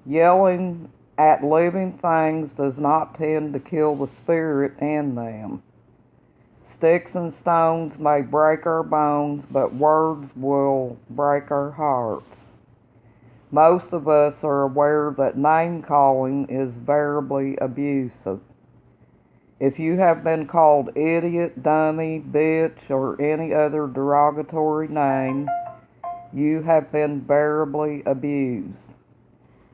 Yelling at living things does not tend to kill the spirit in them. Sticks and stones may break our bones, but words will break our hearts. Most of us are aware that name calling is variably abusive. If you have been called idiot, dummy, bitch, or any other derogatory name, you have been variably abused.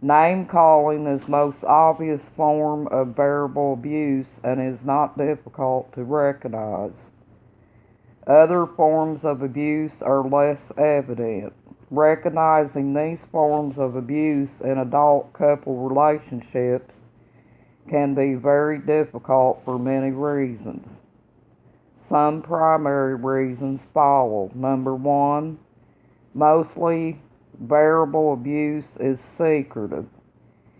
Name calling is the most obvious form of verbal abuse and is not difficult to recognize. Other forms of abuse are less evident. Recognizing these forms of abuse in adult couple relationships can be very difficult for many reasons. Some primary reasons follow. Number one, mostly verbal abuse is secretive.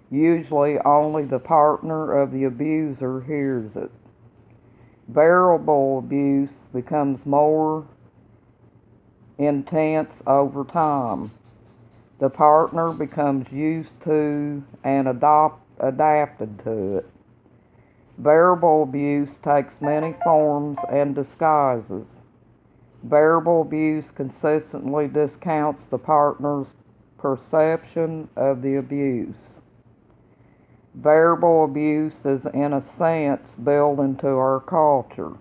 Usually only the partner of the abuser hears it. Verbal abuse becomes more intense over time. The partner becomes used to and adapted to it. Verbal abuse takes many forms and disguises. Verbal abuse consistently discounts the partner's perception of the abuse. Verbal abuse is, in a sense, built into our culture.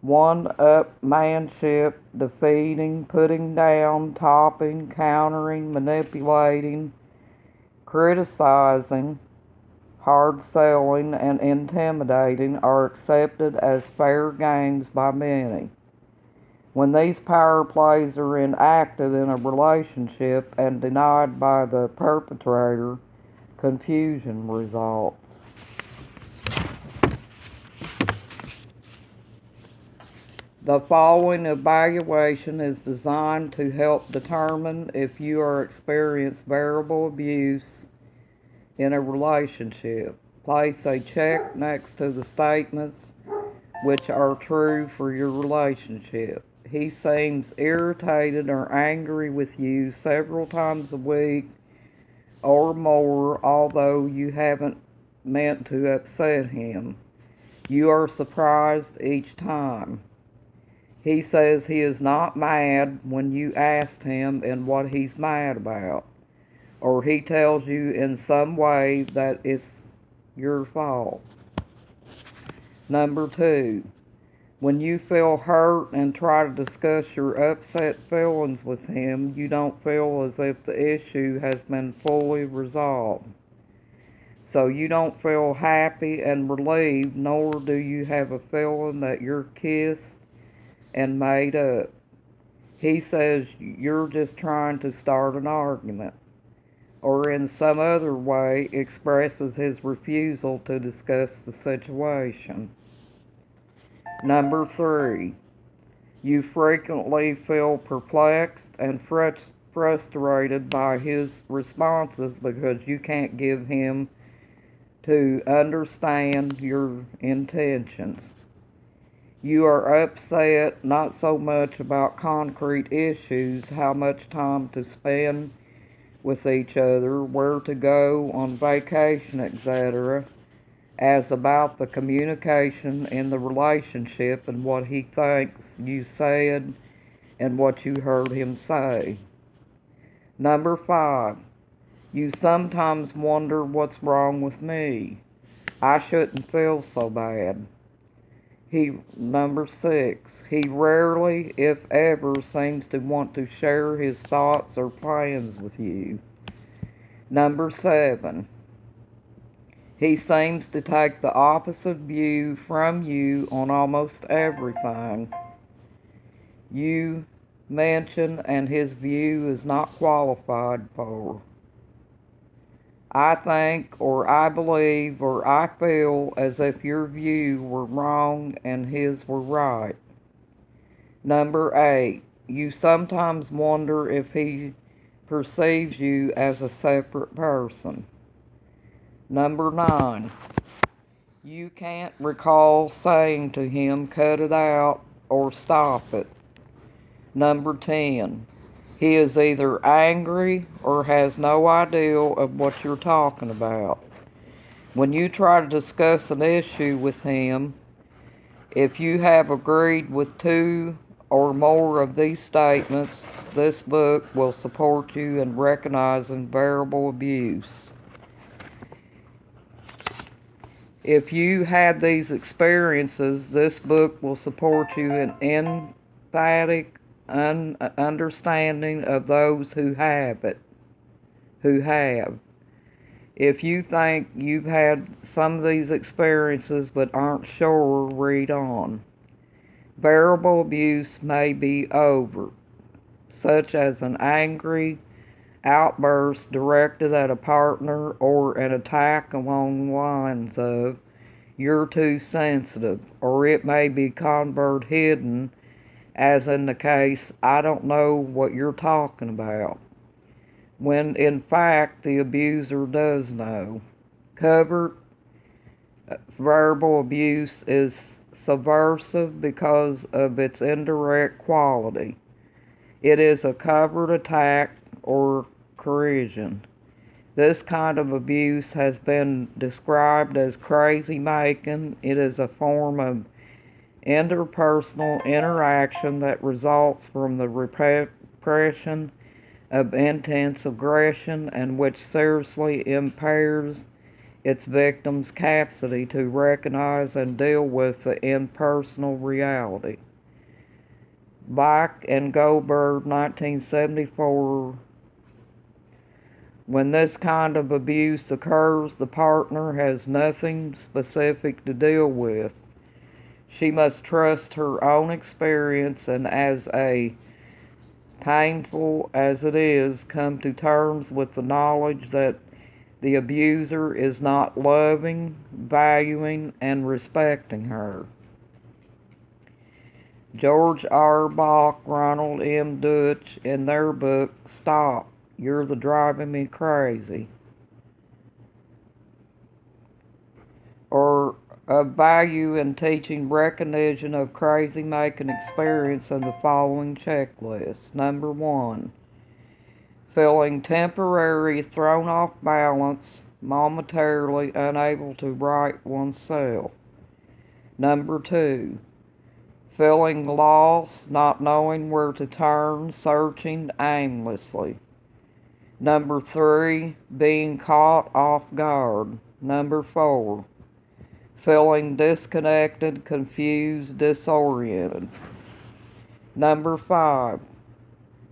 One-upmanship, defeating, putting down, topping, countering, manipulating, criticizing, hard selling, and intimidating are accepted as fair games by many. When these power plays are enacted in a relationship and denied by the perpetrator, confusion results. The following evaluation is designed to help determine if you are experiencing verbal abuse in a relationship. Place a check next to the statements which are true for your relationship. He seems irritated or angry with you several times a week or more, although you haven't meant to upset him. You are surprised each time. He says he is not mad when you asked him and what he's mad about, or he tells you in some way that it's your fault. Number two, when you feel hurt and try to discuss your upset feelings with him, you don't feel as if the issue has been fully resolved. So you don't feel happy and relieved, nor do you have a feeling that you're kissed and made up. He says you're just trying to start an argument, or in some other way expresses his refusal to discuss the situation. Number three, you frequently feel perplexed and frustrated by his responses because you can't give him to understand your intentions. You are upset not so much about concrete issues, how much time to spend with each other, where to go on vacation, etc., as about the communication in the relationship and what he thinks you said and what you heard him say. Number five, you sometimes wonder what's wrong with me. I shouldn't feel so bad. Number six, he rarely, if ever, seems to want to share his thoughts or plans with you. Number seven, he seems to take the opposite view from you on almost everything you mention, and his view is not qualified for. I think, or I believe, or I feel as if your view were wrong and his were right. Number eight, you sometimes wonder if he perceives you as a separate person. Number nine, you can't recall saying to him, cut it out or stop it. Number 10, He is either angry or has no idea of what you're talking about. When you try to discuss an issue with him, if you have agreed with 2 or more of these statements, this book will support you in recognizing verbal abuse. If you had these experiences, this book will support you in emphatic understanding of those who have it. If you think you've had some of these experiences but aren't sure, read on. Verbal abuse may be overt, such as an angry outburst directed at a partner or an attack along the lines of, "You're too sensitive," or it may be covert hidden, as in the case, "I don't know what you're talking about," when in fact the abuser does know. Covert verbal abuse is subversive because of its indirect quality. It is a covert attack or coercion. This kind of abuse has been described as crazy making. It is a form of interpersonal interaction that results from the repression of intense aggression and which seriously impairs its victim's capacity to recognize and deal with the impersonal reality. Black and Goldberg, 1974. When this kind of abuse occurs, the partner has nothing specific to deal with. She must trust her own experience and, as painful as it is, come to terms with the knowledge that the abuser is not loving, valuing, and respecting her. George R. Bach, Ronald M. Dutch, in their book, "Stop, You're the Driving Me Crazy," or of value in teaching recognition of crazy-making experience in the following checklist. Number 1, feeling temporary thrown off balance, momentarily unable to right oneself. Number 2, feeling lost, not knowing where to turn, searching aimlessly. Number 3, being caught off guard. Number 4, feeling disconnected, confused, disoriented. Number 5,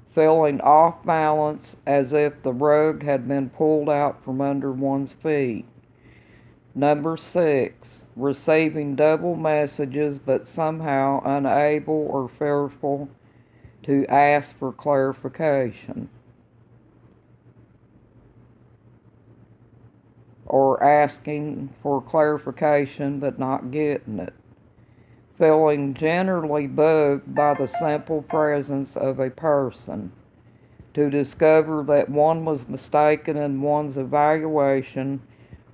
feeling off balance as if the rug had been pulled out from under one's feet. Number 6, receiving double messages but somehow unable or fearful to ask for clarification, or asking for clarification but not getting it. Feeling generally bugged by the simple presence of a person. To discover that one was mistaken in one's evaluation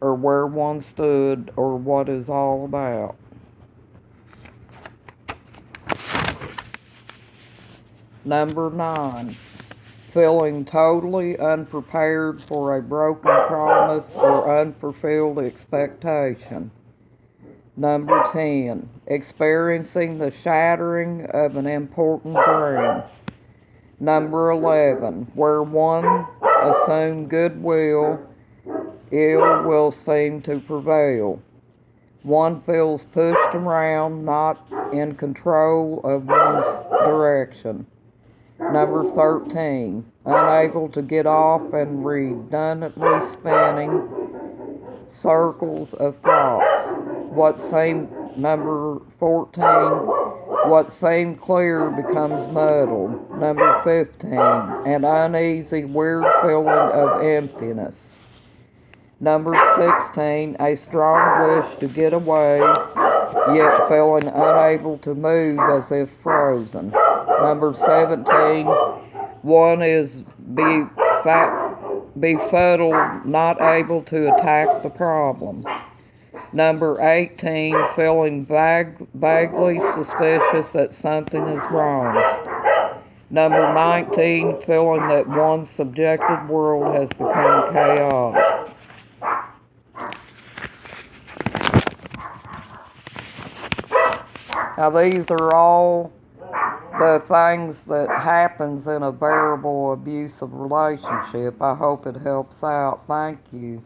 or where one stood or what is all about. Number 9, feeling totally unprepared for a broken promise or unfulfilled expectation. Number 10, experiencing the shattering of an important dream. Number 11, where one assumed goodwill, ill will seem to prevail. One feels pushed around, not in control of one's direction. Number 13, unable to get off and redundantly spinning circles of thoughts. Number 14, what seemed clear becomes muddled. Number 15, an uneasy, weird feeling of emptiness. Number 16, a strong wish to get away, yet feeling unable to move as if frozen. Number 17, one is befuddled, not able to attack the problem. Number 18, feeling vaguely suspicious that something is wrong. Number 19, feeling that one's subjective world has become chaotic. Now these are all the things that happens in a variable abusive relationship. I hope it helps out. Thank you.